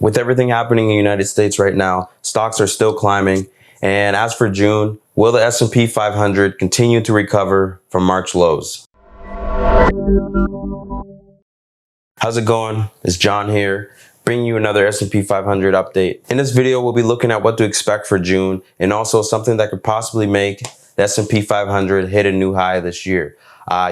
With everything happening in the United States right now, stocks are still climbing. And as for June, will the S&P 500 continue to recover from March lows? How's it going? It's John here, bringing you another S&P 500 update. In this video, we'll be looking at what to expect for June and also something that could possibly make the S&P 500 hit a new high this year.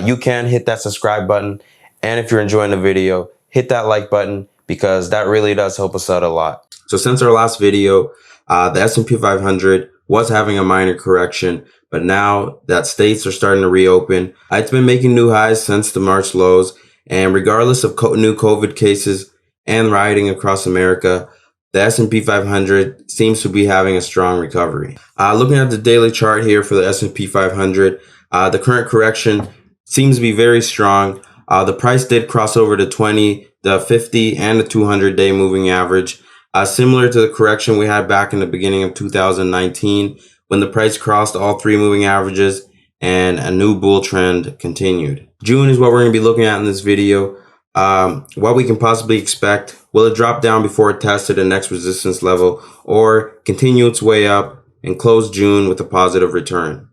You can hit that subscribe button, and if you're enjoying the video, hit that like button because that really does help us out a lot. So since our last video, the S&P 500 was having a minor correction, but now that states are starting to reopen, it's been making new highs since the March lows. And regardless of new COVID cases and rioting across America, the S&P 500 seems to be having a strong recovery. Looking at the daily chart here for the S&P 500, the current correction seems to be very strong. The price did cross over to 20, the 50, and the 200-day moving average, similar to the correction we had back in the beginning of 2019 when the price crossed all three moving averages and a new bull trend continued. June is what we're going to be looking at in this video. What we can possibly expect. Will it drop down before it tested the next resistance level or continue its way up and close June with a positive return?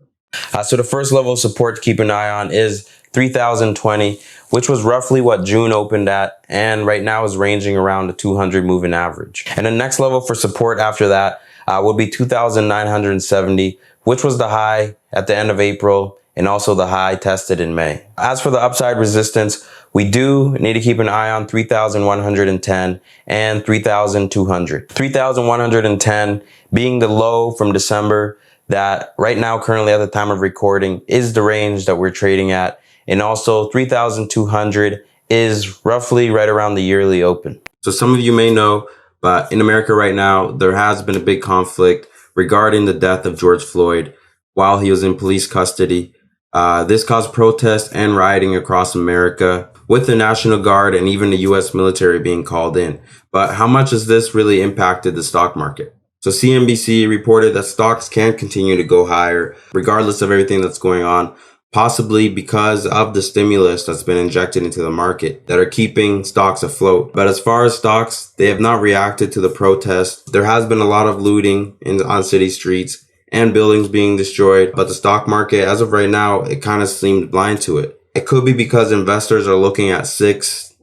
So the first level of support to keep an eye on is 3,020, which was roughly what June opened at, and right now is ranging around the 200 moving average. And the next level for support after that would be 2,970, which was the high at the end of April and also the high tested in May. As for the upside resistance, we do need to keep an eye on 3,110 and 3,200. 3,110 being the low from December that right now, currently at the time of recording, is the range that we're trading at. And also 3,200 is roughly right around the yearly open. So some of you may know, but in America right now, there has been a big conflict regarding the death of George Floyd while he was in police custody. This caused protests and rioting across America, with the National Guard and even the U.S. military being called in. But how much has this really impacted the stock market? So CNBC reported that stocks can continue to go higher regardless of everything that's going on, possibly because of the stimulus that's been injected into the market that are keeping stocks afloat. But as far as stocks, they have not reacted to the protests. There has been a lot of looting on city streets and buildings being destroyed, but the stock market, as of right now, it kind of seemed blind to it. It could be because investors are looking at 6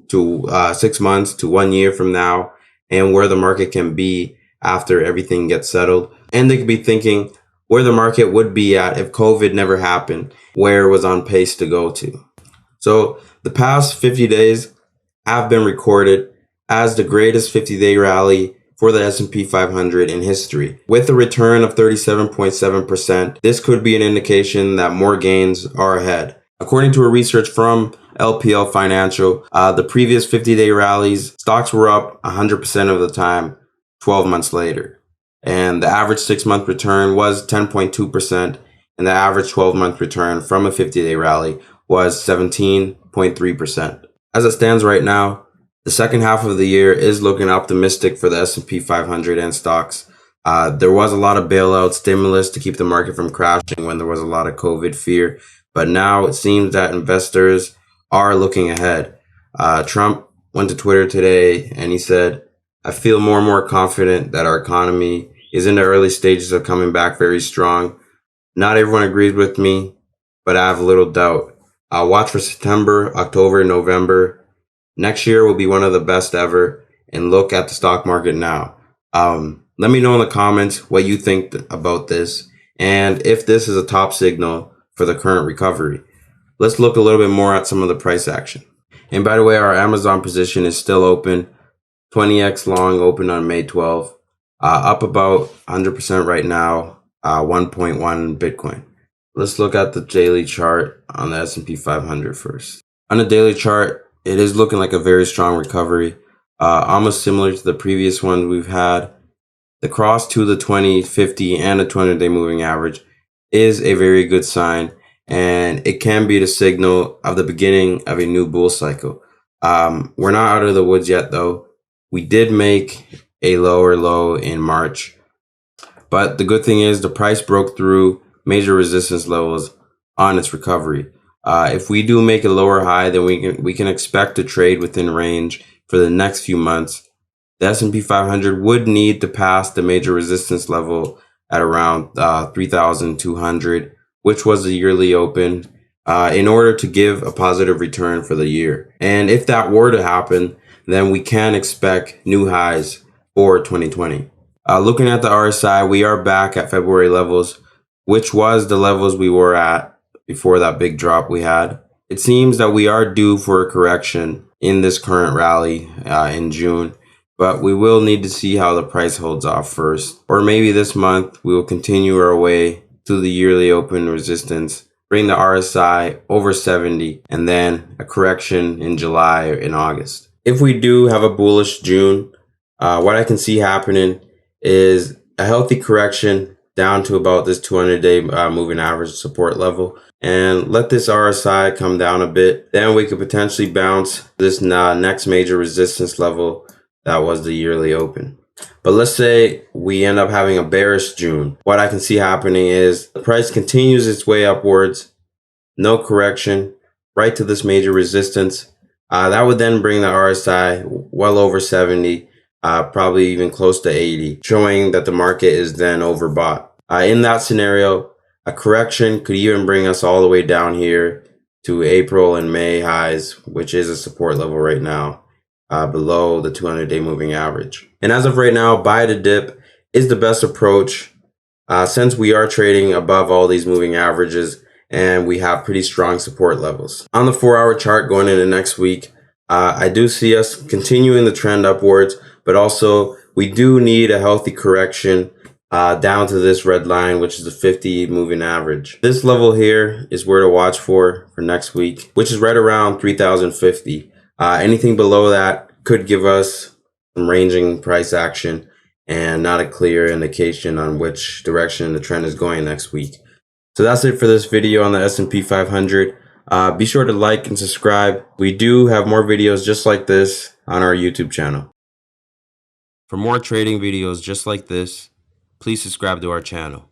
months to 1 year from now and where the market can be after everything gets settled. And they could be thinking where the market would be at if COVID never happened, where it was on pace to go to. So the past 50 days have been recorded as the greatest 50-day rally for the S&P 500 in history. With a return of 37.7%, this could be an indication that more gains are ahead. According to a research from LPL Financial, the previous 50-day rallies, stocks were up 100% of the time 12 months later. And the average 6-month return was 10.2%, and the average 12-month return from a 50-day rally was 17.3%. As it stands right now, the second half of the year is looking optimistic for the S&P 500 and stocks. There was a lot of bailout stimulus to keep the market from crashing when there was a lot of COVID fear. But now it seems that investors are looking ahead. Trump went to Twitter today and he said, "I feel more and more confident that our economy is in the early stages of coming back very strong. Not everyone agrees with me, but I have little doubt. I'll watch for September, October, November. Next year will be one of the best ever, and look at the stock market now." Let me know in the comments what you think about this and if this is a top signal for the current recovery. Let's look a little bit more at some of the price action. And by the way, our Amazon position is still open. 20x long open on May 12th, up about 100% right now, 1.1 Bitcoin. Let's look at the daily chart on the S&P 500 first. On the daily chart, it is looking like a very strong recovery, almost similar to the previous one we've had. The cross to the 20, 50, and the 200-day moving average is a very good sign, and it can be the signal of the beginning of a new bull cycle. We're not out of the woods yet, though. We did make a lower low in March, but the good thing is the price broke through major resistance levels on its recovery. If we do make a lower high, then we can expect to trade within range for the next few months the S&P 500 would need to pass the major resistance level at around 3,200, which was the yearly open, in order to give a positive return for the year. And if that were to happen, then we can expect new highs for 2020. Looking at the RSI, we are back at February levels, which was the levels we were at before that big drop we had. It seems that we are due for a correction in this current rally in June, but we will need to see how the price holds off first. Or maybe this month we will continue our way to the yearly open resistance, bring the RSI over 70, and then a correction in July or in August. If we do have a bullish June, what I can see happening is a healthy correction down to about this 200-day moving average support level, and let this RSI come down a bit. Then we could potentially bounce this next major resistance level that was the yearly open. But let's say we end up having a bearish June. What I can see happening is the price continues its way upwards, no correction, right to this major resistance. That would then bring the RSI well over 70, probably even close to 80, showing that the market is then overbought. In that scenario, a correction could even bring us all the way down here to April and May highs, which is a support level right now, below the 200-day moving average. And as of right now, buy the dip is the best approach, since we are trading above all these moving averages and we have pretty strong support levels. On the 4-hour chart going into next week, I do see us continuing the trend upwards, but also we do need a healthy correction down to this red line, which is the 50 moving average. This level here is where to watch for next week, which is right around 3,050. Anything below that could give us some ranging price action and not a clear indication on which direction the trend is going next week. So that's it for this video on the S&P 500. Be sure to like and subscribe. We do have more videos just like this on our YouTube channel. For more trading videos just like this, please subscribe to our channel.